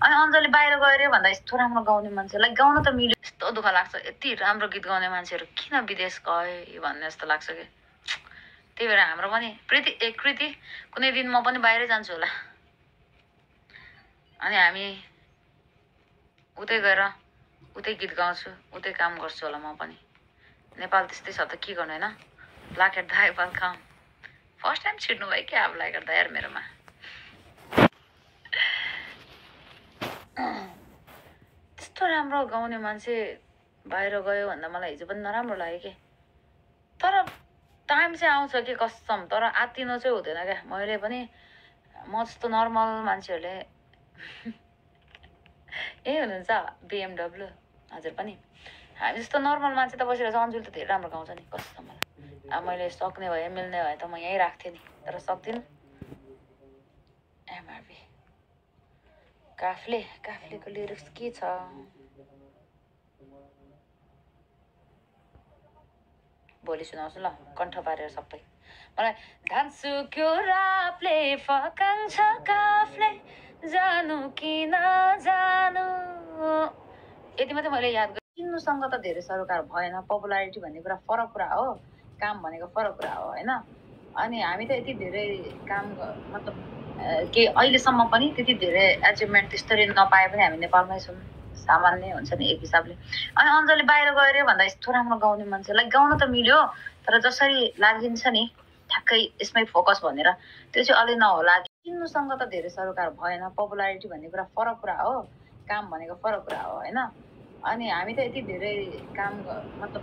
अनि अञ्जली बाहिर गयो अरे भन्दा यस्तो राम्रो गाउने मान्छेलाई गाउन त मिल्यो। यस्तो दुःख लाग्छ, यति राम्रो गीत गाउने मान्छेहरू किन विदेश गए भन्ने जस्तो लाग्छ कि। त्यही भएर हाम्रो पनि कृति कुनै दिन म पनि बाहिरै जान्छु होला। अनि हामी उतै गएर उतै गीत गाउँछु, उतै काम गर्छु होला म पनि। नेपाल त्यस्तै छ त, के गर्नु होइन। ब्ल्याक एट दाई वेलकम। फर्स्ट टाइम छिर्नु भयो क्या ब्ल्याक एट दाई यार मेरोमा। त्यस्तो राम्रो गाउने मान्छे बाहिर गयो भन्दा मलाई हिजो पनि नराम्रो लाग्यो कि। तर टाइम चाहिँ आउँछ कि कसम, तर आत्तिनु चाहिँ हुँदैन क्या। मैले पनि म जस्तो नर्मल मान्छेहरूले यही हुनुहुन्छ BMW हजुर पनि। हामी जस्तो नर्मल मान्छे त बसिरहेको छ। अञ्जुली त धेरै राम्रो गाउँछ नि कसम मलाई। अब मैले सक्ने भए मिल्ने भए त म यहीँ राख्थेँ नि, तर सक्दिनँ। एमआरबी काफ्लेको लिरिक्स के छ? भोलि सुनाउँछु ल, कण्ठ पारेर सबै। मलाई धान्छु क्योराफले फकान्छ काफले जानु कि नजानु, यति मात्रै मैले याद गरेँ। किन्नुसँग त धेरै सरोकार भएन। पपुलारिटी भन्ने कुरा फरक कुरा हो, काम भनेको फरक कुरा हो होइन। अनि हामी त यति धेरै काम मतलब के अहिलेसम्म पनि त्यति धेरै एचिभमेन्ट त्यसरी नपाए पनि हामी नेपालमै छौँ, सामान्य हुन्छ नि एक हिसाबले। अनि अञ्जली बाहिर गयो अरे भन्दा यस्तो राम्रो गाउने मान्छेलाई गाउन त मिल्यो, तर जसरी लागिन्छ नि ठ्याक्कै यसमै फोकस भनेर त्यो चाहिँ अलि नहोला। किन्नुसँग त धेरै सरोकार भएन। पपुलारिटी भन्ने कुरा फरक कुरा हो, काम भनेको फरक कुरा हो होइन। अनि हामी त यति धेरै काम मतलब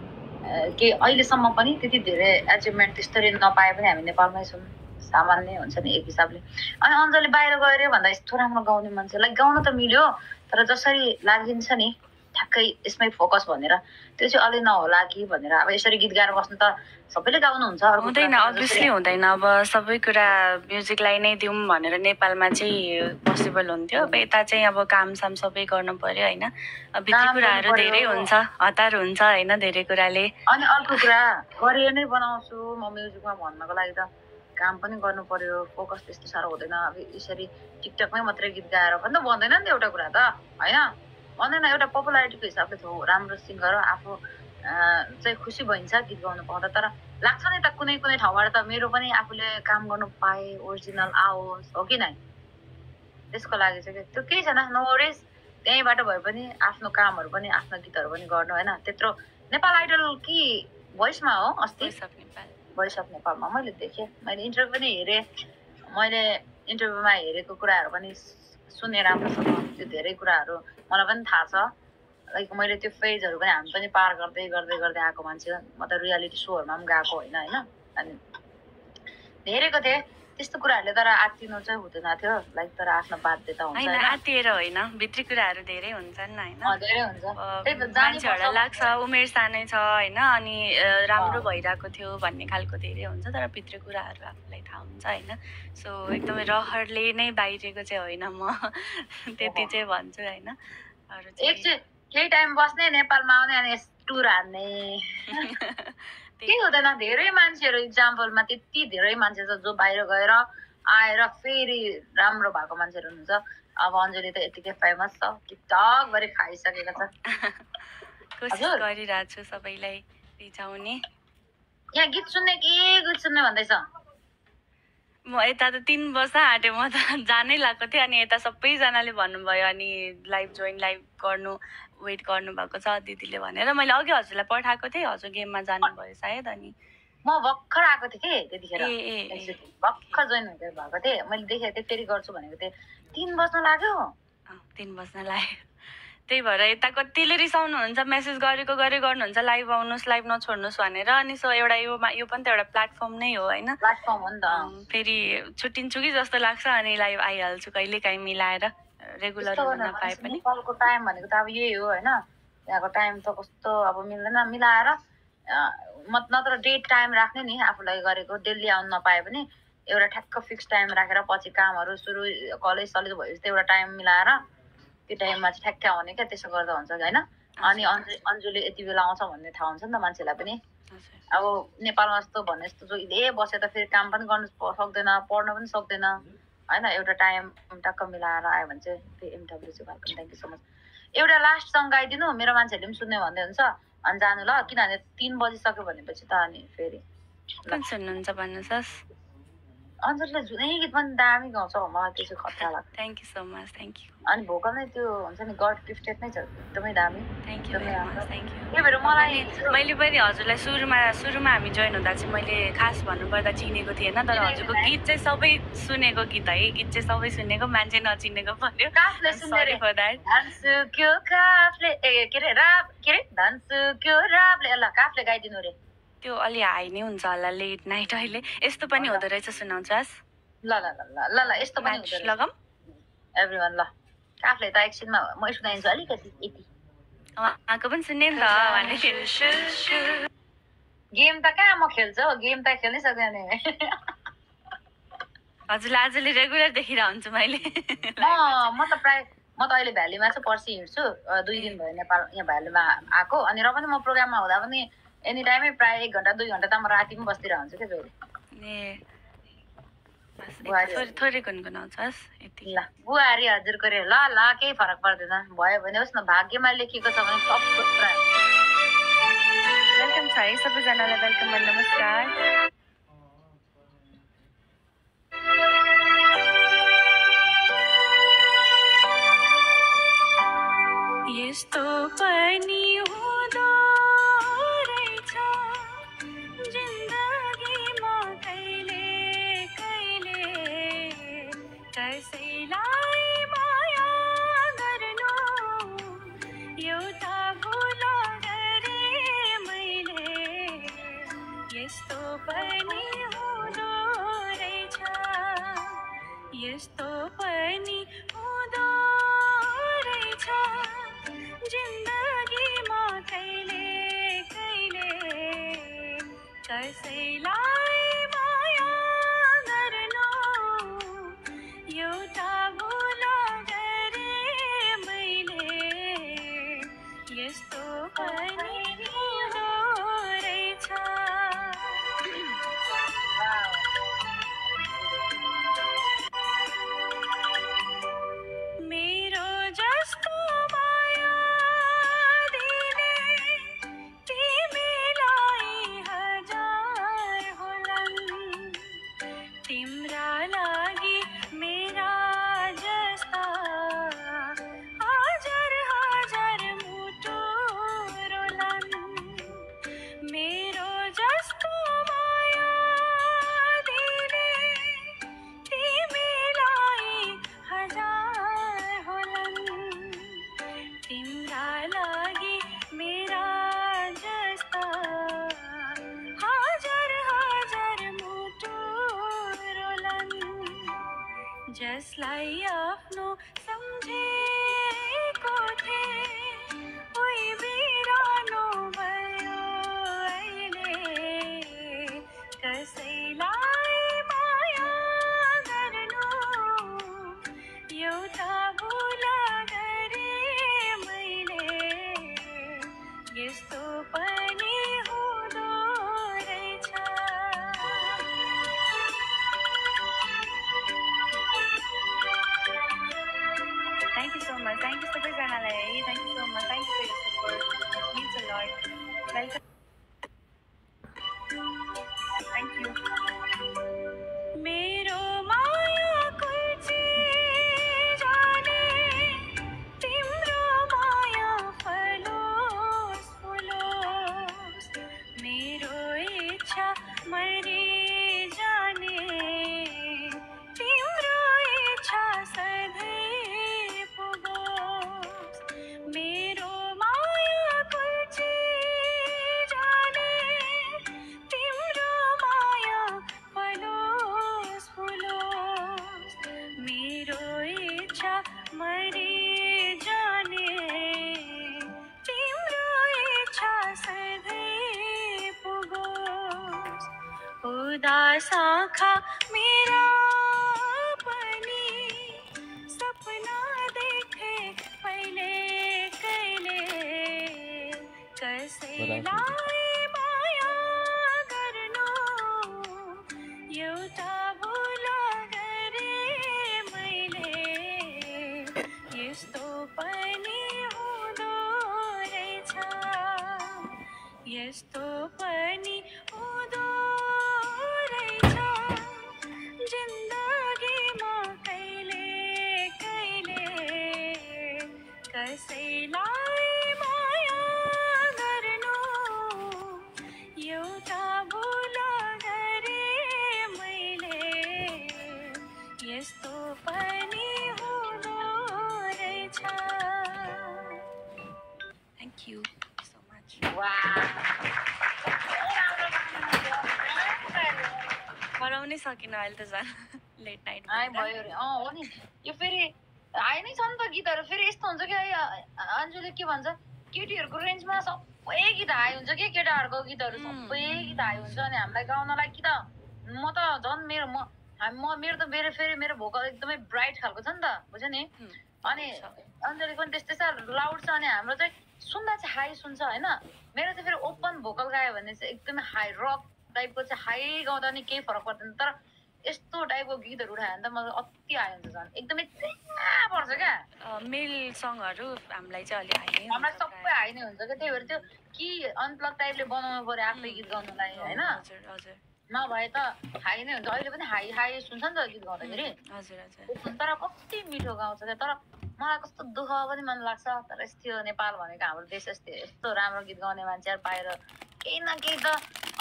के अहिलेसम्म पनि त्यति धेरै एचिभमेन्ट त्यसरी नपाए पनि हामी नेपालमै छौँ, सामान्य हुन्छ नि एक हिसाबले। अनि अञ्जली बाहिर गयो अरे भन्दा यस्तो राम्रो गाउने मान्छेलाई गाउन त मिल्यो, तर जसरी लागिन्छ नि ठ्याक्कै यसमै फोकस भनेर त्यो चाहिँ अलि नहोला कि भनेर। अब यसरी गीत गाएर बस्नु त सबैले गाउनुहुन्छ, हुँदैन, अभियसली हुँदैन। अब सबै कुरा म्युजिकलाई नै दिउँ भनेर नेपालमा चाहिँ पोसिबल हुन्थ्यो। अब यता चाहिँ अब कामसाम सबै गर्नु पर्यो होइन। भित्री कुराहरू धेरै हुन्छ, हतार हुन्छ होइन धेरै कुराले। अनि अर्को कुरा करियर नै बनाउँछु म म्युजिकमा भन्नको लागि त काम पनि गर्नु पर्यो, फोकस त्यस्तो साह्रो हुँदैन। अब यसरी टिकटकमै मात्रै गीत गाएर पनि त भन्दैन नि त एउटा कुरा त होइन, भन्दैन। एउटा पपुलारिटीको हिसाबले त हो, राम्रो सिङ्गर आफू चाहिँ खुसी भइन्छ गीत गाउनु पाउँदा। तर लाग्छ नि त कुनै कुनै ठाउँबाट त मेरो पनि आफूले काम गर्नु पाए, ओरिजिनल आओस्, हो कि नै? त्यसको लागि चाहिँ त्यो केही छैन, नो वरिज। त्यहीँबाट भए पनि आफ्नो कामहरू पनि आफ्नो गीतहरू पनि गर्नु होइन। त्यत्रो नेपाल आइडल कि भोइसमा हो अस्ति, भोइस अफ नेपालमा मैले देखेँ, मैले इन्टरभ्यू पनि हेरेँ। मैले इन्टरभ्यूमा हेरेको कुराहरू पनि सुनेँ राम्रोसँग। त्यो धेरै कुराहरू मलाई पनि थाहा छ। लाइक मैले त्यो फेजहरू पनि हामी पनि पार गर्दै गर्दै गर्दै आएको मान्छे। म त रियालिटी सोहरूमा पनि गएको होइन होइन। अनि धेरैको थिएँ त्यस्तो कुराहरूले, तर आत्तिनु चाहिँ हुँदैन थियो लाइक। तर आफ्नो बाध्यता हुन्छ होइन, आत्तिएर होइन, भित्री कुराहरू धेरै हुन्छन् होइन। धेरै हुन्छ, मान्छेहरूलाई लाग्छ उमेर सानै छ होइन, अनि राम्रो भइरहेको थियो भन्ने खालको धेरै हुन्छ, तर भित्री कुराहरू आफूलाई थाहा हुन्छ होइन। सो एकदमै रहरले नै बाहिरिएको चाहिँ होइन, म त्यति चाहिँ भन्छु होइन। केही टाइम बस्ने नेपालमा आउने अनि टुर हान्ने के हुँदैन। धेरै मान्छेहरू इक्जाम्पलमा त्यति धेरै मान्छे छ जो बाहिर गएर आएर फेरि राम्रो भएको मान्छेहरू हुनुहुन्छ। अब अञ्जली त यतिकै फेमस छ, टिकटक गरी खाइसकेको छ। कोसिस गरिरहेको छु सबैलाई रिझाउने। यहाँ गीत सुन्ने कि गीत सुन्ने भन्दैछ? म यता त 3 वर्ष आँटेँ, म त जानै लागेको थिएँ। अनि यता सबैजनाले भन्नुभयो, अनि लाइभ गर्नु वेट गर्नुभएको छ दिदीले भनेर मैले अघि हजुरलाई पठाएको थिएँ। हजुर गेममा जानुभयो सायद। अनि म भर्खर आएको थिएँ कि त्यतिखेर, भर्खर जोइन भएको थिएँ। मैले देखेको थिएँ, फेरि गर्छु भनेको थिएँ। 3 बज्न लाग्यो। 3 बज्न लाग्यो। त्यही भएर यता कतिले रिसाउनुहुन्छ, मेसेज गरेको गर्नुहुन्छ लाइभ आउनुहोस्, लाइभ नछोड्नुहोस् भनेर। अनि सो एउटा यो पनि त एउटा प्लेटफर्म नै हो होइन। प्लेटफर्म हो नि त। फेरि छुट्टिन्छु कि जस्तो लाग्छ, अनि लाइभ आइहाल्छु कहिले काहीँ मिलाएर, रेगुलर हुन नपाए पनि। नेपालको टाइम भनेको त अब यही हो होइन। यहाँको टाइम त कस्तो अब मिल्दैन, मिलाएर नत्र डेट टाइम राख्ने नि आफूलाई गरेको। डेली आउनु नपाए पनि एउटा ठ्याक्क फिक्स टाइम राखेर पछि कामहरू सुरु कलेज सलेज भएपछि एउटा टाइम मिलाएर त्यो टाइममा चाहिँ ठ्याक्कै आउने क्या। त्यसो गर्दा हुन्छ होइन। अनि अञ्जुली यति बेला आउँछ भन्ने थाहा हुन्छ नि त मान्छेलाई पनि। अब नेपालमा जस्तो भन्ने जस्तो जो इले बसेर फेरि काम पनि गर्नु सक्दैन, पढ्न पनि सक्दैन हैन एउटा टाइम टक्क मिलाएर आयो भने चाहिँ BMW चाहिँ welcome thank you so much एउटा लास्ट सङ गाइदिनु मेरो मान्छेहरूले पनि सुन्ने भन्दै हुन्छ अनि जानु ल किनभने 3 बजिसक्यो भनेपछि त अनि फेरि कुन सुन्नुहुन्छ भन्नुहोस् अञ्जलीले जुनै गीत पनि दामी गाउँछ मलाई त्यो चाहिँ खतरा लाग्छ thank you so much thank you अनि भोकल नै त्यो हुन्छ नि गड गिफ्टेड नै छ एकदमै दामी thank you very much thank you त्यही भएर मलाई मैले पनि हजुरलाई सुरुमा हामी जोइन हुँदा चाहिँ मैले खास भन्नुपर्दा चिनेको थिएन तर हजुरको गीत चाहिँ सबै सुनेको गीत है गीत चाहिँ सबै सुनेको मान्छे नचिनेको पर्यो काफले सुन्ने फर द्याट धानसुक्यो काफले के रे राप के रे धानसुक्यो रापले ल काफले गाइदिनु रे त्यो अलि हाई नै हुन्छ होला लेट नाइट अहिले यस्तो पनि हुँदो रहेछ सुनाउँछस् ल ल ल ल ल यस्तो पनि हुँदो रहेछ लगाम एभ्रीवन ल काफले त एकछिनमा म सुनाइदिन्छु अलिकति यति आएको पनि सुन्ने नि त गेम त कहाँ म खेल्छु गेम त खेल्नै सक्दैन हजुरलाई आजले रेगुलर देखिरह हुन्छु मैले म त अहिले भ्यालीमा चाहिँ पर्सि हिँड्छु 2 दिन भयो नेपाल यहाँ भ्यालीमा आएको अनि र पनि म प्रोग्राममा हुँदा पनि एनी टाइमै प्राय 1 घण्टा 2 घण्टा त म राति पनि बस्दिरहन्छु क्या फेरि थोरै गुनगुनाउँछस् यति ल बुहारी हजुरको रे ल ल केही फरक पर्दैन भयो भने होस् न भाग्यमा लेखेको छ भने सब वेलकम छ है सबैजनालाई वेलकम नमस्कार यस्तो पनि हुँदो रहेछ जिन्दगीमा कहिले कहिले कसैलाई माया गर्नु एउटा भुल गरेँ मैले यस्तो पनि हुँदो रहेछ यस्तो पनि हुँदो रहेछ जिन्दगीमा कहिले कहिले कसैलाई माया गर्नु एउटा भुल गरेँ मैले यस्तो पनि हुँदो रहेछ मेरो जस्तो माया दिने तिमीलाई हजार होलान् तिम्रा लागि मेरा जस्ता हजार हजार मुटु रोलान् मेरो जस्तो माया दिने तिमीलाई हजार होलान् तिम्रा लागि मेरा जस्ता हजार हजार मुटु रोलान् जसलाई आफ्नो सम्झेको थिएँ उही बिरानो भयो अहिले कसैलाई माया गर्नु एउटा भुल गरेँ मैले यस्तो पनि हुँदो रहेछ thank you so much thank you सबैजनालाई है thank you so much thank you for your support means a lot welcome thank you मेरो माया कुल्ची जाने तिम्रो माया फलोस् फुलोस् मेरो इच्छा मरि जाने तिम्रो इच्छा सधैँ पुगोस् मेरो माया कुल्ची जाने तिम्रो माया फलोस् फुलोस् मेरो इच्छा मरि जाने तिम्रो इच्छा सधैँ पुगोस् उदास आँखा मेरा पनि सपना देखे पहिले कहिले कसैलाई माया गर्नु एउटा भुल गरेँ यस्तो पनि हुँदो रहेछ जिन्दगीमा कहिले कहिले कसैलाई माया गर्नु एउटा भुल गरे मैले यस्तो पनि हुँदो रहेछ थ्याङ्क यू सो मच कराउनै सकिनँ अहिले त झन् लेट नाइट भयो अरे हो नि यो फेरि आइ नै छ नि त गीतहरू फेरि यस्तो हुन्छ कि अन्जुले के भन्छ केटीहरूको रेन्जमा सबै गीत हाई हुन्छ कि केटाहरूको गीतहरू सबै गीत हाई हुन्छ अनि हामीलाई गाउनलाई कि त म त झन् मेरो त मेरो भोकल एकदमै ब्राइट खालको छ नि त बुझ्यो नि अनि अन्जली पनि त्यस्तै छ लाउड छ अनि हाम्रो चाहिँ सुन्दा चाहिँ हाई सुन्छ होइन मेरो चाहिँ फेरि ओपन भोकल गायो भने चाहिँ एकदमै हाई रक टाइपको चाहिँ हाई गाउँदा नि केही फरक पर्दैन तर यस्तो टाइपको गीतहरू उठायो भने त मलाई अति हाई हुन्छ झन् एकदमै पर्छ क्या मेल सङहरू हामीलाई चाहिँ अलि हाई नै हामीलाई सबै हाई नै हुन्छ क्या त्यही भएर त्यो कि अनप्लग टाइपले बनाउनु पर्यो आफै गीत गाउनुलाई होइन हजुर हजुर नभए त हाई नै हुन्छ अहिले पनि हाई हाई सुन्छ नि त गीत गाउँदाखेरि हजुर हजुर तर कति मिठो गाउँछ क्या तर मलाई कस्तो दुःख पनि मन लाग्छ तर यस्तो नेपाल भनेको हाम्रो देश यस्तो राम्रो गीत गाउने मान्छेहरू पाएर केही न केही त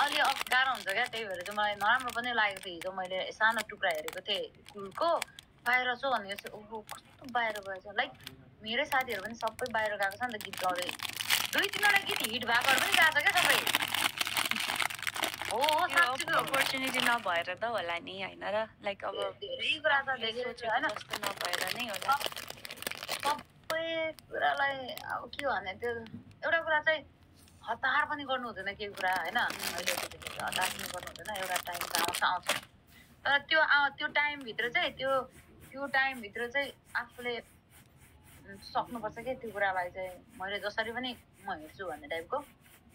अलि गाह्रो हुन्छ क्या त्यही भएर चाहिँ मलाई नराम्रो पनि लागेको थियो हिजो मैले सानो टुक्रा हेरेको थिएँ कुलको बाहिर छु भनेको चाहिँ ओहो कस्तो बाहिर गएछ लाइक मेरै साथीहरू पनि सबै बाहिर गएको छ नि त गीत गाउँदै 2-3वटा गीत हिट भएकोहरू पनि गएको छ क्या सबै हो अपर्च्युनिटी नभएर त होला नि होइन र लाइक अब धेरै कुरा छ धेरै होइन जस्तो नभएर नै होला सबै कुरालाई अब के भने त्यो एउटा कुरा चाहिँ हतार पनि गर्नु हुँदैन केही कुरा होइन अहिले हतार पनि गर्नु हुँदैन एउटा टाइम त आउँछ तर त्यो टाइमभित्र चाहिँ त्यो टाइमभित्र चाहिँ आफूले सक्नुपर्छ क्या त्यो कुरालाई चाहिँ मैले जसरी पनि म हेर्छु भन्ने टाइपको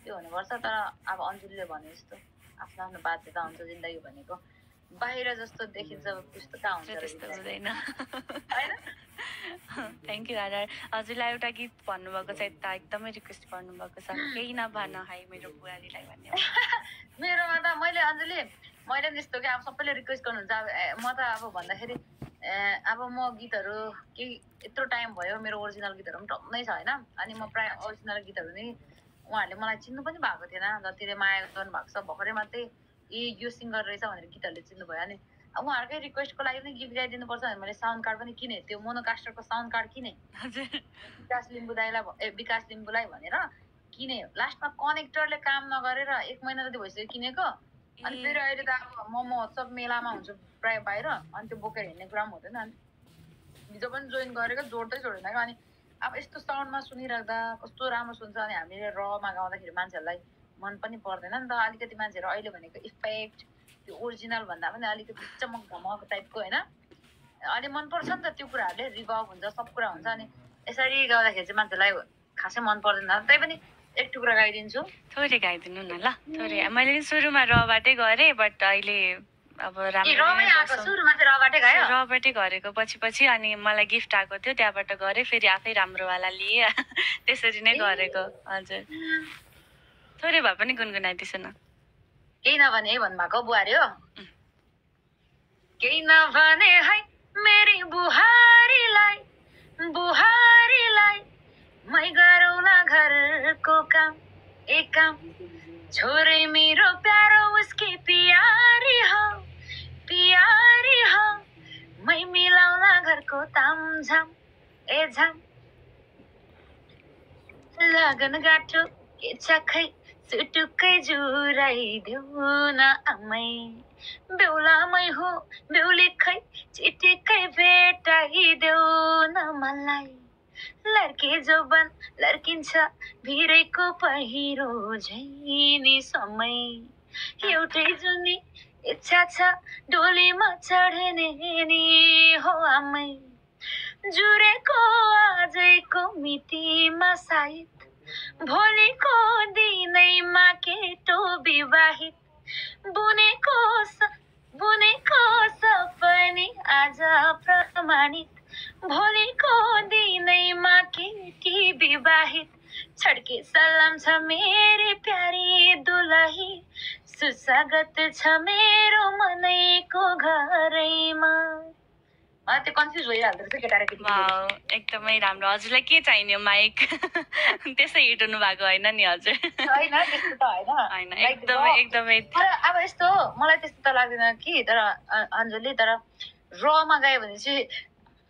त्यो हुनुपर्छ तर अब अन्जुलीले भने जस्तो आफ्नो आफ्नो बाध्यता हुन्छ जिन्दगी भनेको बाहिर जस्तो देखिन्छ त्यस्तो कहाँ हुन्छ त्यस्तो हुँदैन थ्याङ्क यू दादा हजुरलाई एउटा गीत भन्नुभएको छ यता एकदमै रिक्वेस्ट गर्नुभएको छ केही नभन हाई मेरो बुहारीलाई भन्ने मेरोमा त मैले अन्जली मैले नि यस्तो कि अब सबैले रिक्वेस्ट गर्नुहुन्छ अब म त अब भन्दाखेरि अब म गीतहरू केही यत्रो टाइम भयो मेरो ओरिजिनल गीतहरू पनि टन्नै छ होइन अनि म प्रायः ओरिजिनल गीतहरू नि उहाँहरूले मलाई चिन्नु पनि भएको थिएन जतिले माया गर्नुभएको छ भर्खरै मात्रै यो सिङ्गर रहेछ भनेर गीतहरूले चिन्नुभयो अनि उहाँहरूकै रिक्वेस्टको लागि पनि गीत गाइदिनुपर्छ भने मैले साउन्ड कार्ड पनि किनेँ त्यो मोनोकास्टरको साउन्ड कार्ड किनेँ विकास लिम्बुलाई भनेर किनेँ लास्टमा कनेक्टरले काम नगरेर 1 महिना जति भइसक्यो किनेको अनि फेरि अहिले त अब म महोत्सव मेलामा हुन्छु प्रायः बाहिर अनि त्यो बोकेर हिँड्ने कुरा पनि हुँदैन अनि हिजो पनि जोइन गरेको जोड्दै जोडेन क्या अनि अब यस्तो साउन्डमा सुनिराख्दा कस्तो राम्रो सुन्छ अनि हामीले रमा गाउँदाखेरि मान्छेहरूलाई मन पनि पर्दैन नि त अलिकति मान्छेहरू अहिले भनेको इफेक्ट त्यो ओरिजिनल भन्दा पनि अलिकति चमक धमक टाइपको होइन अलि मनपर्छ नि त त्यो कुराहरूले रिभर्ब हुन्छ सब कुरा हुन्छ अनि यसरी गाउँदाखेरि चाहिँ मान्छेलाई खासै मन पर्दैन त्यही पनि एक टुक्रा गाइदिन्छु थोरै गाइदिनु न ल थोरै मैले सुरुमा रबाटै गरेँ बट अहिले अब रबाटै गरेको पछि अनि मलाई गिफ्ट आएको थियो त्यहाँबाट गरेँ फेरि आफै राम्रोवाला लिएँ त्यसरी नै गरेको हजुर थोरै भए पनि गुनगुनाइदिन्छु न केही नभने है भन्नुभएको बुहारी हो केही नभने है मेरी बुहारीलाई मै गरौँला घरको काम एक काम छोरे मेरो प्यारो उसकी प्यारी हो मै मिलाउला घरको तामझाम ए झाम लगन गाठो के छ खै सुटुक्कै जुराइदेऊ न आमै बेहुलामै हो बेहुली खै चिटिक्कै भेटाइदेऊ न मलाई लड्के जोबन लड्किन्छ भिरैको पहिरो झैनी समय एउटै जुनी इच्छा छ डोलीमा चढ्ने नि हो आमै जुरेको आजैको मितिमा सायद भोलिको दिनैमा केटो विवाहित बुनेको सपनी आज प्रमाणित भोलिको दिनैमा केटी विवाहित छड्के सलाम छ मेरी प्यारी दुलही सुस्वागत छ मेरो मनैको घरैमा त्यो कन्फ्युज भइहाल्दो रहेछ केटा र केटी वाउ एकदमै राम्रो हजुरलाई के चाहिने माइक त्यसै हिट हुनु भएको होइन नि हजुर होइन त्यस्तो त होइन एकदमै एकदमै तर अब यस्तो मलाई त्यस्तो त लाग्दैन कि तर अञ्जली तर रमा गायो भने चाहिँ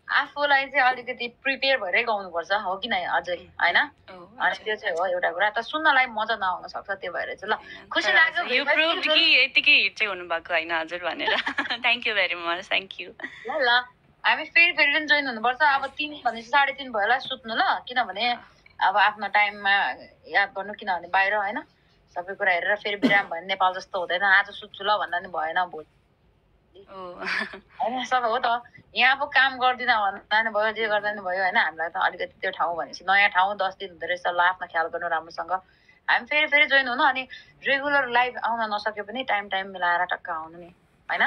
आफूलाई चाहिँ अलिकति प्रिपेयर भएरै गाउनुपर्छ हो कि नै अझै होइन अनि त्यो चाहिँ हो एउटा कुरा त सुन्नलाई मजा नआउन सक्छ त्यो भएर चाहिँ ल खुसी लाग्यो यो प्रुभ कि यतिकै हिट चाहिँ हुनुभएको होइन हजुर भनेर thank you very much thank you ल ल हामी फेरि पनि जोइन हुनुपर्छ अब 3 भनेपछि 3:30 भयो होला सुत्नु ल किनभने अब आफ्नो टाइममा याद गर्नु किनभने बाहिर होइन सबै कुरा हेरेर फेरि बिराम भयो नेपाल जस्तो हुँदैन आज सुत्छु ल भन्दा नि भएन भोलि होइन सबै हो त यहाँ अब काम गर्दिनँ भन्दा नि भयो जे गर्दा नि भयो होइन हामीलाई त अलिकति त्यो ठाउँ भनेपछि नयाँ ठाउँ 10 दिन हुँदो रहेछ ल आफ्नो ख्याल गर्नु राम्रोसँग हामी फेरि जोइन हुनु अनि रेगुलर लाइभ आउन नसके पनि टाइम मिलाएर टक्क आउनु नि होइन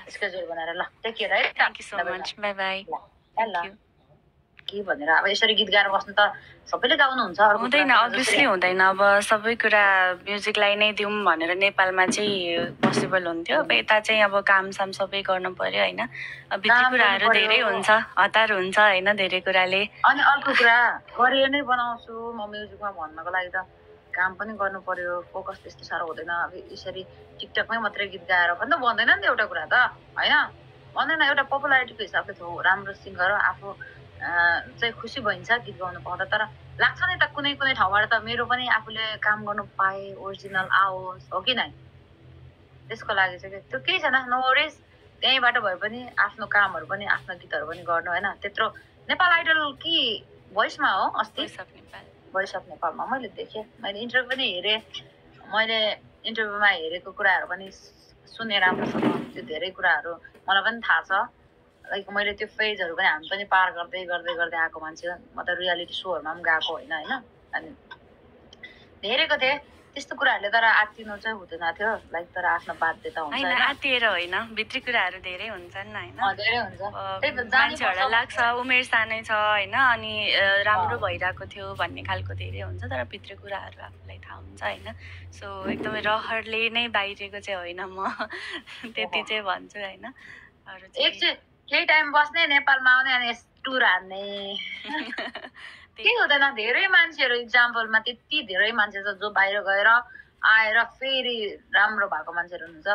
स्केड्युल बनाएर ल टेक केयर है thank you so much by by ल के भनेर अब यसरी गीत गाएर बस्नु त सबैले गाउनुहुन्छ हुँदैन अभियसली हुँदैन अब सबै कुरा म्युजिकलाई नै दिउँ भनेर नेपालमा चाहिँ पोसिबल हुन्थ्यो अब यता चाहिँ अब कामसाम सबै गर्नु पर्यो होइन भित्री कुराहरू धेरै हुन्छ हतार हुन्छ होइन धेरै कुराले अनि अर्को कुरा करियर नै बनाउँछु म म्युजिकमा भन्नको लागि त काम पनि गर्नु पर्यो फोकस त्यस्तो साह्रो हुँदैन अब यसरी टिकटकमै मात्रै गीत गाएर पनि त भन्दैन नि त एउटा कुरा त होइन भन्दैन एउटा पपुलारिटीको हिसाबले त हो राम्रो सिङ्गर आफू चाहिँ खुसी भइन्छ गीत गाउनु पाउँदा तर लाग्छ नि त कुनै ठाउँबाट त मेरो पनि आफूले काम गर्नु पाए ओरिजिनल आओस् हो कि नै त्यसको लागि चाहिँ त्यो केही छैन नो वरिज त्यहीँबाट भए पनि आफ्नो कामहरू पनि आफ्नो गीतहरू पनि गर्नु होइन त्यत्रो नेपाल आइडल कि भोइसमा हो अस्ति भोइस अफ नेपालमा मैले देखेँ मैले इन्टरभ्यू पनि हेरेँ मैले इन्टरभ्यूमा हेरेको कुराहरू पनि सुने राम्रोसँग त्यो धेरै कुराहरू मलाई पनि थाहा छ लाइक मैले त्यो फेजहरू पनि हामी पनि पार गर्दै आएको मान्छे म त रियालिटी सोहरूमा पनि गएको होइन अनि धेरैको थिएँ त्यस्तो कुराहरूले तर आत्तिनु चाहिँ हुँदैन थियो लाइक तर आफ्नो बाध्यता हुन्छ होइन आत्तिएर होइन भित्री कुराहरू धेरै हुन्छन् होइन धेरै हुन्छ मान्छेहरूलाई लाग्छ उमेर सानै छ होइन अनि राम्रो भइरहेको थियो भन्ने खालको धेरै हुन्छ तर भित्री कुराहरू आफूलाई थाहा हुन्छ होइन सो एकदमै रहरले नै बाहिरेको चाहिँ होइन म त्यति चाहिँ भन्छु होइन केही टाइम बस्ने नेपालमा आउने अनि टुर हान्ने के हुँदैन धेरै मान्छेहरू इक्जाम्पलमा त्यति धेरै मान्छे छ जो बाहिर गएर आएर फेरि राम्रो भएको मान्छेहरू हुनुहुन्छ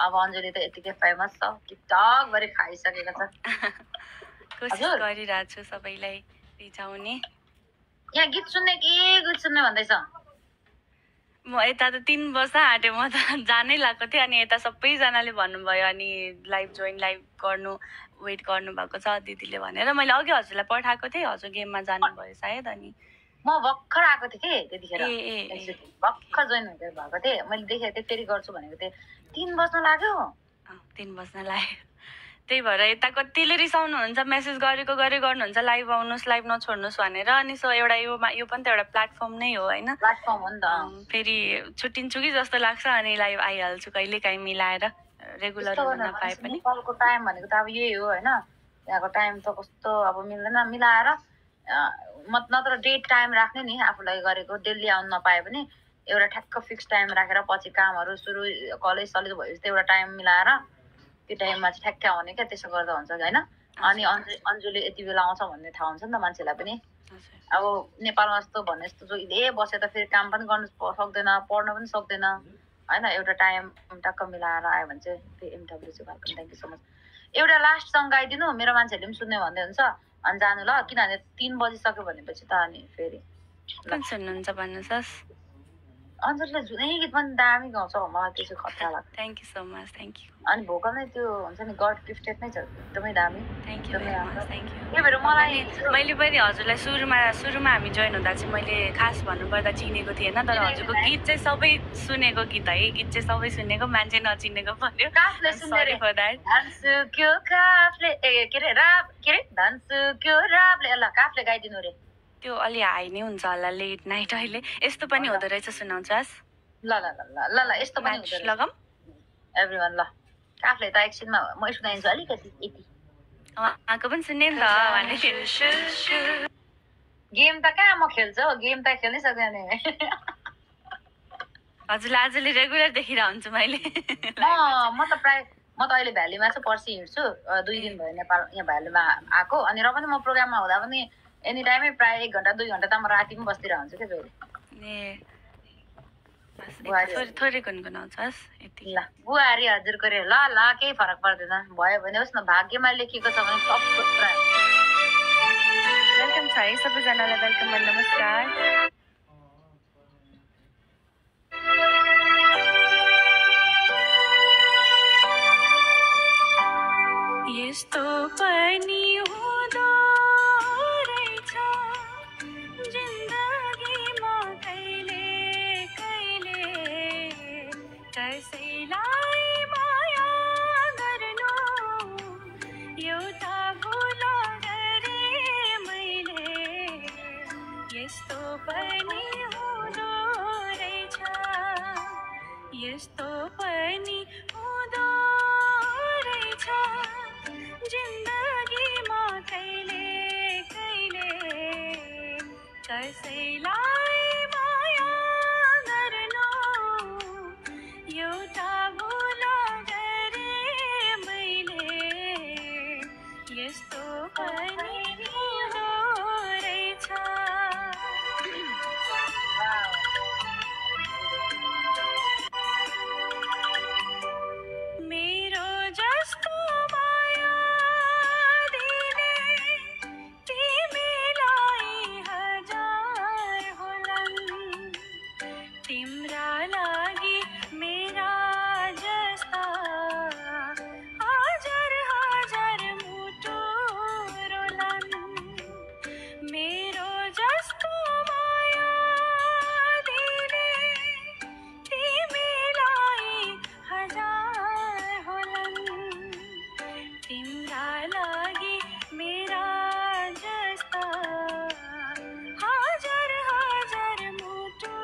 अब अञ्जली त यतिकै फेमस छ टिकटक गरी खाइसकेको छ कोसिस गरिरहेको छु सबैलाई रिझाउने यहाँ गीत सुन्ने कि गीत सुन्ने भन्दैछ म यता त 3 वर्ष आँटेँ म त जानै लागेको थिएँ अनि यता सबैजनाले भन्नुभयो अनि लाइभ गर्नु वेट गर्नु भएको छ दिदीले भनेर मैले अघि हजुरलाई पठाएको थिएँ हजुर गेममा जानुभयो सायद अनि म भर्खर आएको थिएँ कि त्यतिखेर भर्खर जोइन भएको थिएँ मैले देखेको थिएँ फेरि गर्छु भनेको थिएँ 3 बज्न लाग्यो 3 बज्न लाग्यो त्यही भएर यता कतिले रिसाउनुहुन्छ मेसेज गरेको गर्नुहुन्छ लाइभ आउनुहोस् लाइभ नछोड्नुहोस् भनेर अनि सो एउटा यो पनि त एउटा प्लेटफर्म नै हो होइन प्लेटफर्म हो नि त फेरि छुट्टिन्छु कि जस्तो लाग्छ अनि लाइभ आइहाल्छु कहिले काहीँ मिलाएर रेगुलर हुन नपाए पनि नेपालको टाइम भनेको त अब यही हो होइन त्यहाँको टाइम त कस्तो अब मिल्दैन मिलाएर नत्र डेट टाइम राख्ने नि आफूलाई गरेको डेली आउनु नपाए पनि एउटा ठ्याक्क फिक्स टाइम राखेर पछि कामहरू सुरु कलेज भएपछि एउटा टाइम मिलाएर त्यो टाइममा चाहिँ ठ्याक्कै आउने क्या त्यसो गर्दा हुन्छ होइन अनि अन्जुले यति बेला आउँछ भन्ने थाहा हुन्छ नि त मान्छेलाई पनि अब नेपालमा जस्तो भन्ने जस्तो जो इले बसे त फेरि काम पनि गर्नु सक्दैन पढ्न पनि सक्दैन होइन एउटा टाइम टक्क मिलाएर आयो भने चाहिँ त्यो एमडब्ल्यू चाहिँ welcome thank you so much एउटा लास्ट सङ्ग गाइदिनु मेरो मान्छेहरूले पनि सुन्ने भन्दै हुन्छ अनि जानु ल किनभने 3 बजिसक्यो भनेपछि त अनि फेरि कुन सुन्नुहुन्छ भन्नुहोस् अन्जलीले जुनै गीत पनि दामी गाउँछ मलाई त्यो चाहिँ खतरा लाग्छ thank you so much thank you अनि भोकल नै त्यो हुन्छ नि गड गिफ्टेड नै छ एकदमै दामी thank you very much thank you त्यही भएर मलाई मैले पनि हजुरलाई सुरुमा हामी जोइन हुँदा चाहिँ मैले खास भन्नुपर्दा चिनेको थिएन तर हजुरको गीत चाहिँ सबै सुनेको गीत है गीत चाहिँ सबै सुनेको मान्छे नचिनेको पर्यो काफले सुन्ने फर दैट धानसुक्यो काफले के रे धानसुक्यो राफले ल काफले गाइदिनु रे त्यो अलि हाई नै हुन्छ होला लेट नाइट अहिले यस्तो पनि हुँदो रहेछ सुनाउँछस् ल ल ल ल ल यस्तो पनि हुँदो रहेछ लगाम एभ्रीवन ल काफले त एकछिनमा म सुनाइदिन्छु अलिकति यति आएको पनि सुन्ने नि त भने गेम त कहाँ म खेल्छु हो, गेम त खेल्नै सक्दैन नि। हजुरलाई आजले रेगुलर देखिरह हुन्छु मैले। म त अहिले भ्यालीमा चाहिँ पर्सि हिँड्छु, 2 दिन भयो नेपाल यहाँ भ्यालीमा आएको। अनि र पनि म प्रोग्राममा हुँदा पनि एनी टाइमै प्रायः 1 घन्टा 2 घन्टा त म राति पनि बसिरहन्छु क्या जहिले। थोरै गुनगुनाउँछस् यति। ल बुहारी हजुरको रे, ल ल केही फरक पर्दैन, भयो भने होस् न, भाग्यमा लेखेको छ भने सब पुरा। वेलकम छ है सबैजनालाई, वेलकम एन्ड नमस्कार। यस्तो पनि हुँदो रहेछ जिन्दगीमा कहिले कहिले, कसैलाई माया गर्नु एउटा भुल गरेँ मैले। यस्तो पनि हुँदो रहेछ, यस्तो पनि हुँदो रहेछ जिन्दगीमा कहिले कहिले, कसैलाई माया गर्नु एउटा भुल गरेँ मैले। यस्तो पनि हुँदो रहेछ। मेरो जस्तो माया दिने तिमीलाई हजार होलान्, तिम्रा लागि मेरा जस्ता हजार हजार मुटु रोलान्। मेरो जस्तो माया दिने तिमीलाई हजार होलान्, तिम्रा लागि मेरा जस्ता हजार हजार मुटु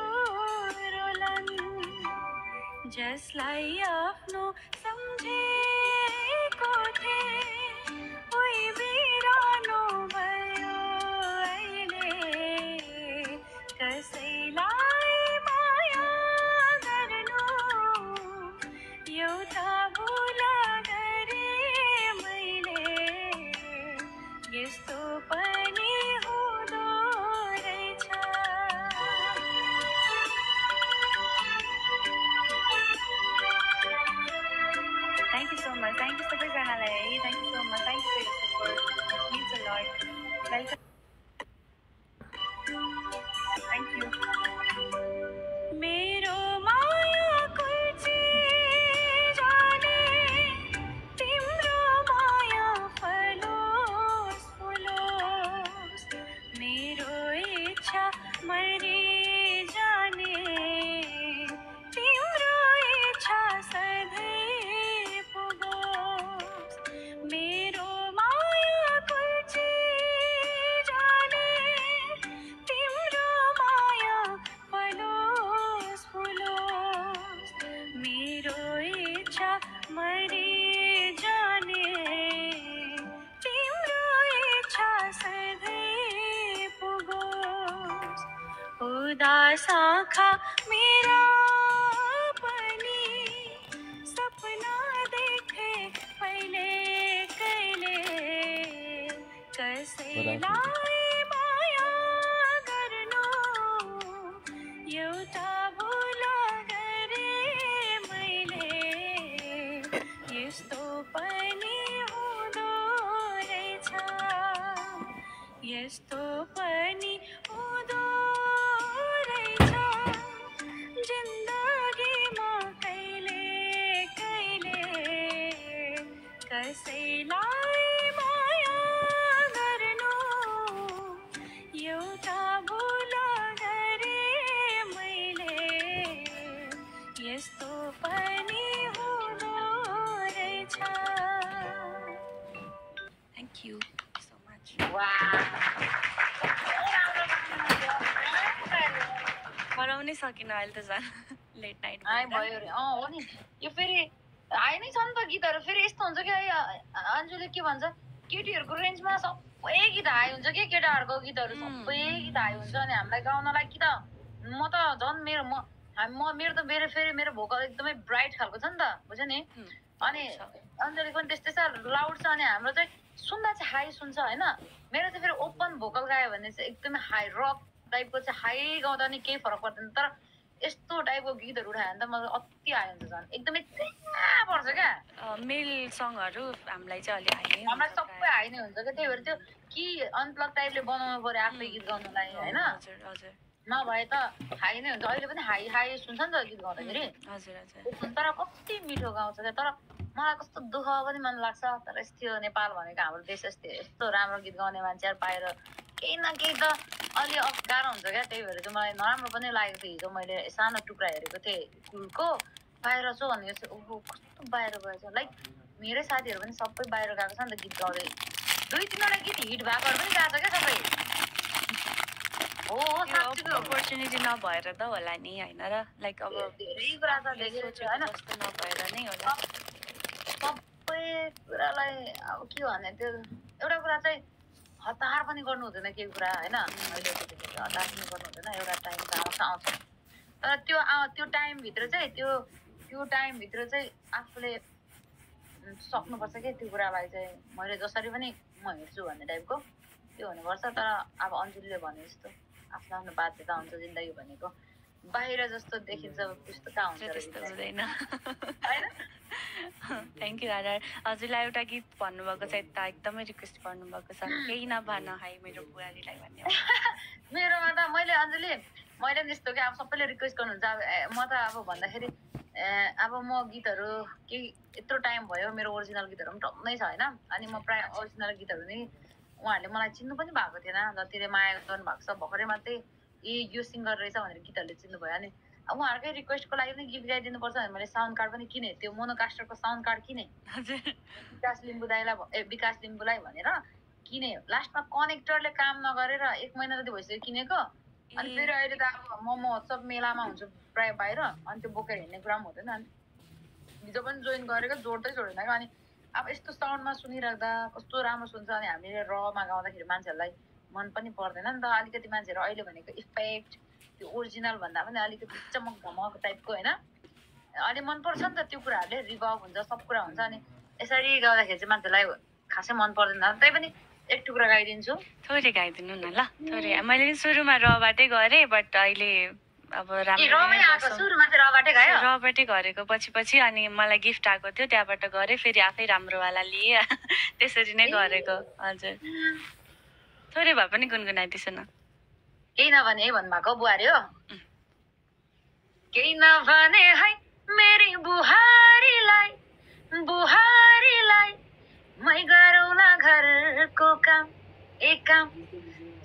रोलान्। जसलाई आफ्नो सम्झेको थिएँ उही बिरानो भयो अहिले। कसैलाई माया गर्नु एउटा भुल गरेँ मैले। यस्तो पनि हुँदो रहेछ। Thank you so much. Thank you सबैजनालाई। Thank you so much. Thank you for your support. Means a lot. Welcome. Thank you. मेरो माया कुल्ची जाने तिम्रो माया फलोस् फुलोस्, मेरो इच्छा मरि जाने तिम्रो इच्छा सधैँ पुगोस्। मेरो माया कुल्ची जाने तिम्रो माया फलोस् फुलोस्, मेरो इच्छा मरि जाने तिम्रो इच्छा सधैँ पुगोस्। उदास आँखा मेरा पनि सपना देखे पहिले कहिले, कसैलाई माया गर्नु एउटा भुल गरेँ मैले। यस्तो पनि हुँदो रहेछ, यस्तो पनि हुँदो रहेछ जिन्दगीमा कहिले कहिले, कसैलाई माया गर्नु एउटा भुल गरेँ मैले। यस्तो पनि हुँदो रहेछ। Thank you so much. पढाउनै सकिनँ अहिले त झन् लेट नाइट भयो रे। हो नि, यो फेरि आइ नै छ नि त गीतहरू। फेरि यस्तो हुन्छ कि अन्जुले के भन्छ, केटीहरूको रेन्जमा सब सबै गीत हाई हुन्छ कि केटाहरूको गीतहरू सबै गीत हाई हुन्छ अनि हामीलाई गाउनलाई कि त म त झन् मेरो त फेरि मेरो भोकल एकदमै ब्राइट खालको छ नि त बुझ्यो नि अनि अञ्जली पनि त्यस्तै छ लाउड छ अनि हाम्रो चाहिँ सुन्दा चाहिँ हाई सुन्छ होइन मेरो चाहिँ फेरि ओपन भोकल गायो भने चाहिँ एकदमै हाई रक टाइपको चाहिँ हाई गाउँदा नि केही फरक पर्दैन तर यस्तो टाइपको गीतहरू उठायो भने त मलाई अति हाई हुन्छ झन् एकदमै पर्छ क्या मेल सङहरू हामीलाई चाहिँ अलि हाई नै हामीलाई सबै हाई नै हुन्छ क्या त्यही भएर त्यो कि अनप्लग टाइपले बनाउनु पर्यो आफै गीत गाउनुलाई होइन नभए त हाई नै हुन्छ अहिले पनि हाई हाई सुन्छ नि त गीत गाउँदाखेरि तर कति मिठो गाउँछ क्या तर मलाई कस्तो दुःख पनि मन लाग्छ तर यस्तो नेपाल भनेको हाम्रो देश यस्तो राम्रो गीत गाउने मान्छेहरू पाएर केही न केही त अलि गाह्रो हुन्छ क्या त्यही भएर चाहिँ मलाई नराम्रो पनि लागेको थियो हिजो मैले सानो टुक्रा हेरेको थिएँ कुलको बाहिर छु भनेको चाहिँ ओहो कस्तो बाहिर गएछ लाइक मेरै साथीहरू पनि सबै बाहिर गएको छ नि त गीत गाउँदै 2-3वटा गीत हिट भएकोहरू पनि गएको छ क्या सबै अपर्च्युनिटी नभएर त होला नि होइन र लाइक अब धेरै कुरा छ धेरै होइन नभएर नै होला सबै कुरालाई अब के भने त्यो एउटा कुरा चाहिँ हतार पनि गर्नु हुँदैन केही कुरा होइन अहिले हतार पनि गर्नु हुँदैन एउटा टाइम आउँछ तर त्यो टाइमभित्र चाहिँ त्यो टाइमभित्र चाहिँ आफूले सक्नुपर्छ क्या त्यो कुरालाई चाहिँ मैले जसरी पनि म हेर्छु भन्ने टाइपको त्यो हुनुपर्छ तर अब अञ्जुलीले भने जस्तो आफ्नो आफ्नो बाध्यता हुन्छ जिन्दगी भनेको बाहिर जस्तो देखिन्छ त्यस्तो कहाँ हुन्छ त्यस्तो हुँदैन थ्याङ्क यू दादा हजुरलाई एउटा गीत भन्नुभएको छ यता एकदमै रिक्वेस्ट गर्नुभएको छ केही नभन हाई मेरो बुहारीलाई भन्ने मेरोमा त मैले अञ्जली मैले नि यस्तो कि अब सबैले रिक्वेस्ट गर्नुहुन्छ अब म त अब भन्दाखेरि अब म गीतहरू केही यत्रो टाइम भयो मेरो ओरिजिनल गीतहरू पनि टन्नै छ होइन अनि म प्रायः ओरिजिनल गीतहरू नि उहाँहरूले मलाई चिन्नु पनि भएको थिएन जतिले माया गर्नुभएको छ भर्खरै मात्रै यो सिङ्गर रहेछ भनेर गीतहरूले चिन्नुभयो अनि उहाँहरूकै रिक्वेस्टको लागि पनि गीत गाइदिनुपर्छ भने मैले साउन्ड कार्ड पनि किनेँ त्यो मोनोकास्टरको साउन्ड कार्ड किनेँ विकास लिम्बुलाई भनेर किनेँ लास्टमा कनेक्टरले काम नगरेर 1 महिना जति भइसक्यो किनेको अनि फेरि अहिले त अब म महोत्सव मेलामा हुन्छु प्रायः बाहिर अनि त्यो बोकेर हिँड्ने कुरा पनि हुँदैन अनि हिजो पनि जोइन गरेको जोड्दै जोडेन क्या अनि अब यस्तो साउन्डमा सुनिराख्दा कस्तो राम्रो सुन्छ अनि हामीले रमा गाउँदाखेरि मान्छेहरूलाई मन पनि पर्दैन नि त अलिकति मान्छेहरू अहिले भनेको इफेक्ट त्यो ओरिजिनल भन्दा पनि अलिकति चमक धमक टाइपको होइन अलि मनपर्छ नि त त्यो कुराहरूले रिभर्ब हुन्छ सब कुरा हुन्छ अनि यसरी गाउँदाखेरि चाहिँ मान्छेलाई खासै मन पर्दैन त्यही पनि एक टुक्रा गाइदिन्छु थोरै गाइदिनु न ल थोरै मैले सुरुमा रबाटै गरेँ बट अहिले अब रबाटै गरेको पछि अनि मलाई गिफ्ट आएको थियो त्यहाँबाट गरेँ फेरि आफै राम्रोवाला लिएँ त्यसरी नै गरेको हजुर थोरै भए पनि गुनगुनाइदिन्छु न केही नभने है भन्नुभएको बुहारी हो केही नभने है मेरी बुहारीलाई मै गरौँला घरको काम एक काम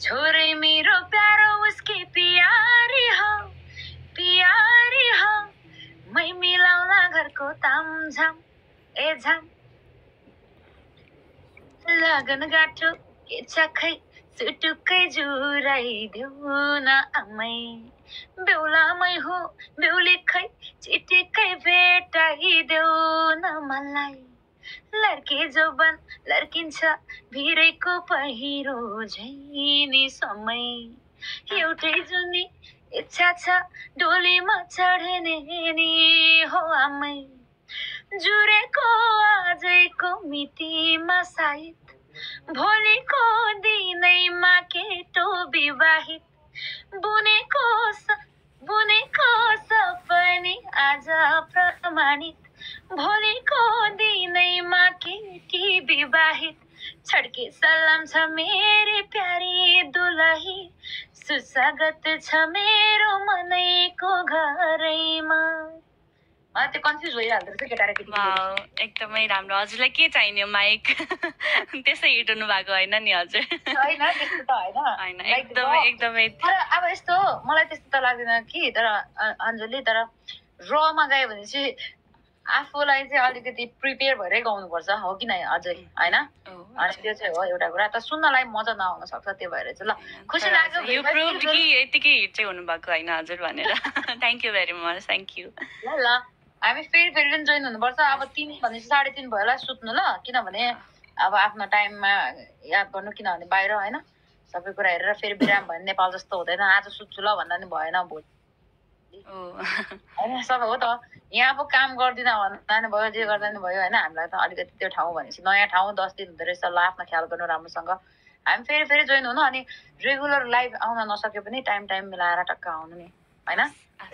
छोरे मेरो प्यारो उसकी प्यारी हो मै मिलाउला घरको तामझाम ए झाम लगन गाठो के छ खै सुटुक्कै जुराइदेऊ न आमै बेहुलामै हो बेहुली खै चिटिक्कै भेटाइदेऊ न मलाई लड्के जोबन लड्किन्छ भिरैको पहिरो झैनी समय एउटै जुनी इच्छा छ डोलीमा चढ्ने नि हो आमै जुरेको आजैको मितिमा सायद भोलिको दिनैमा केटो विवाहित बुनेको सपनी आज प्रमाणित भोलिको दिनैमा केटी विवाहित छड्के सलाम छ मेरी प्यारी दुलही सुस्वागत छ मेरो मनैको घरैमा त्यो कन्फ्युज भइहाल्दो रहेछ केटा र केटी एकदमै राम्रो हजुरलाई के चाहिने माइक त्यसै हिट हुनु भएको होइन नि हजुर होइन त्यस्तो त होइन एकदमै तर अब यस्तो मलाई त्यस्तो त लाग्दैन कि तर अञ्जली तर रमा गायो भने चाहिँ आफूलाई चाहिँ अलिकति प्रिपेयर भएरै गाउनुपर्छ हो कि नै अझै होइन अनि त्यो चाहिँ हो एउटा कुरा त सुन्नलाई मजा नआउन सक्छ त्यो भएर चाहिँ ल खुसी लाग्यो यो प्रुभ कि यतिकै हिट चाहिँ हुनुभएको होइन हजुर भनेर thank you very much thank you ल हामी फेरि पनि जोइन हुनुपर्छ अब 3 भनेपछि 3:30 भयो होला सुत्नु ल किनभने अब आफ्नो टाइममा याद गर्नु, किनभने बाहिर होइन सबै कुरा हेरेर फेरि बिराम भयो नेपाल जस्तो हुँदैन, आज सुत्छु ल भन्दा नि भएन भोलि होइन सबै हो त। यहाँ अब काम गर्दिनँ भन्दा नि भयो, जे गर्दा नि भयो होइन। हामीलाई त अलिकति त्यो ठाउँ भनेपछि नयाँ ठाउँ 10 दिन हुँदो रहेछ, ल आफ्नो ख्याल गर्नु राम्रोसँग, हामी फेरि फेरि जोइन हुनु, अनि रेगुलर लाइभ आउन नसके पनि टाइम टाइम मिलाएर टक्क आउनु नि होइन,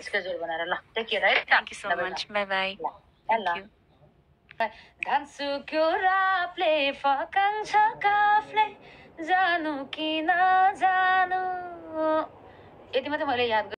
स्केड्युल बनाएर। ल टेक केयर है। Thank you so much, by by. Thank you. धान सुक्यो राप्ले फकाङ्छ काफले, जानु कि नजानु, यति मात्रै मैले याद